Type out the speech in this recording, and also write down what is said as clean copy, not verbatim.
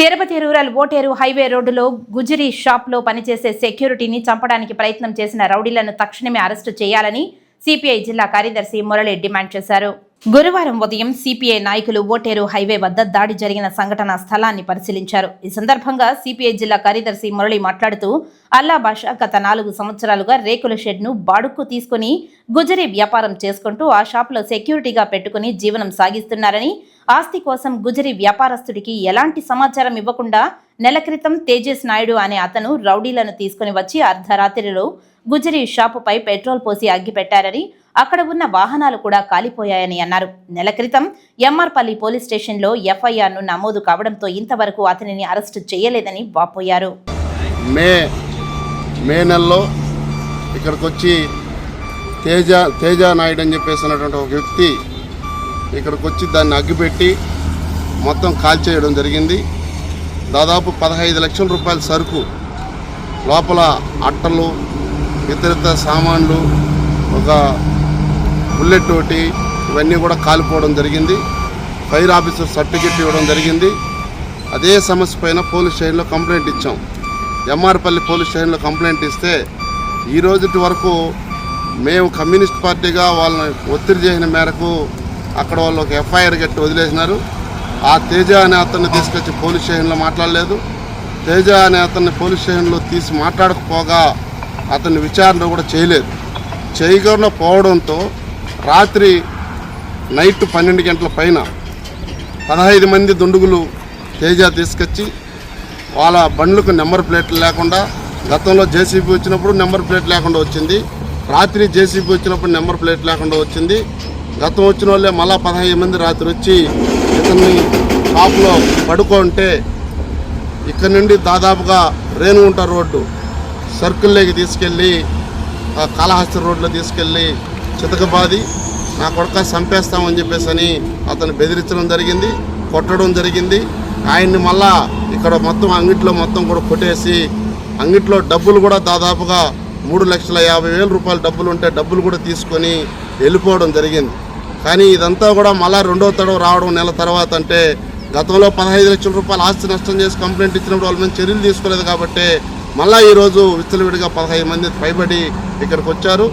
Tirupati rural voter highway రోడ్డులో గుజరీ షాప్లో పనిచేసే సెక్యూరిటీని చంపడానికి ప్రయత్నం చేసిన రౌడీలను తక్షణమే అరెస్టు చేయాలని సిపిఐ జిల్లా కార్యదర్శి మురళి డిమాండ్ చేశారు. గురువారం ఉదయం సిపిఐ నాయకులు ఓటేరు హైవే వద్ద దాడి జరిగిన సంఘటన స్థలాన్ని పరిశీలించారు. ఈ సందర్భంగా సిపిఐ జిల్లా కార్యదర్శి మురళి మాట్లాడుతూ అల్లా బాషా గత 4 సంవత్సరాలుగా రేకుల షెడ్ను బాడుక్కు తీసుకుని గుజరీ వ్యాపారం చేసుకుంటూ ఆ షాపులో సెక్యూరిటీగా పెట్టుకుని జీవనం సాగిస్తున్నారని, ఆస్తి కోసం గుజరీ వ్యాపారస్తుడికి ఎలాంటి సమాచారం ఇవ్వకుండా నెల క్రితం తేజస్ నాయుడు అనే అతను రౌడీలను తీసుకుని వచ్చి అర్ధరాత్రిలో గుజరీ షాపుపై పెట్రోల్ పోసి అగ్గిపెట్టారని, అక్కడ ఉన్న వాహనాలు కూడా కాలిపోయాయని అన్నారు. నెల క్రితం ఎంఆర్పల్లి పోలీస్ స్టేషన్లో ఎఫ్ఐఆర్ను నమోదు కావడంతో ఇంతవరకు అతనిని అరెస్టు చేయలేదని వాపోయారు. మే నెలలో ఇక్కడికి వచ్చి తేజ నాయుడు అని చెప్పేసినటువంటి ఒక వ్యక్తి ఇక్కడికి వచ్చి దాన్ని అగ్గిపెట్టి మొత్తం కాల్చేయడం జరిగింది. దాదాపు 15 లక్షల రూపాయల సరుకు, లోపల అట్టలు, ఇతరితర సామాన్లు, ఒక బుల్లెట్ ఒకటి, ఇవన్నీ కూడా కాలిపోవడం జరిగింది. ఫైర్ ఆఫీసర్ సర్టిఫికెట్ ఇవ్వడం జరిగింది. అదే సమస్య పైన పోలీస్ స్టేషన్లో కంప్లైంట్ ఇచ్చాం. ఎంఆర్పల్లి పోలీస్ స్టేషన్లో కంప్లైంట్ ఇస్తే ఈ రోజుటి వరకు మేము కమ్యూనిస్ట్ పార్టీగా వాళ్ళని ఒత్తిడి చేసిన మేరకు అక్కడ వాళ్ళు ఒక ఎఫ్ఐఆర్ కట్టి వదిలేసినారు. ఆ తేజ అనే అతన్ని తీసుకొచ్చి పోలీస్ స్టేషన్లో మాట్లాడలేదు. తేజ అనే అతన్ని పోలీస్ స్టేషన్లో తీసి మాట్లాడకపోగా అతన్ని విచారణ కూడా చేయలేదు. చేయకుండా పోవడంతో రాత్రి నైట్ 12 గంటల పైన 15 మంది దుండుగులు తేజ తీసుకొచ్చి వాళ్ళ బండ్లకు నెంబర్ ప్లేట్లు లేకుండా, గతంలో జేసీబీ వచ్చినప్పుడు నెంబర్ ప్లేట్ లేకుండా వచ్చింది, రాత్రి జేసీబీ వచ్చినప్పుడు నెంబర్ ప్లేట్ లేకుండా వచ్చింది. గతం వచ్చిన వాళ్ళే మళ్ళా 15 మంది రాత్రి వచ్చి ఇతన్ని షాప్లో పడుకుంటే ఇక్కడ నుండి దాదాపుగా రేణుగుంట రోడ్డు సర్కిల్లోకి తీసుకెళ్ళి కాళహస్తి రోడ్లో తీసుకెళ్ళి చితకబాది నా కొడుక చంపేస్తామని చెప్పేసి అని అతను బెదిరించడం జరిగింది, కొట్టడం జరిగింది. ఆయన్ని మళ్ళా ఇక్కడ మొత్తం అంగిట్లో మొత్తం కూడా కొట్టేసి, అంగిట్లో డబ్బులు కూడా దాదాపుగా 3,50,000 రూపాయల డబ్బులు ఉంటే డబ్బులు కూడా తీసుకొని వెళ్ళిపోవడం జరిగింది. కానీ ఇదంతా కూడా మళ్ళా 2వ తడవ రావడం నెల తర్వాత, అంటే గతంలో 15 లక్షల రూపాయలు ఆస్తి నష్టం చేసి కంప్లైంట్ ఇచ్చినప్పుడు వాళ్ళ మీద చర్యలు తీసుకోలేదు కాబట్టి మళ్ళీ ఈరోజు విచ్చలవిడిగా 15 మంది పైబడి ఇక్కడికి వచ్చారు.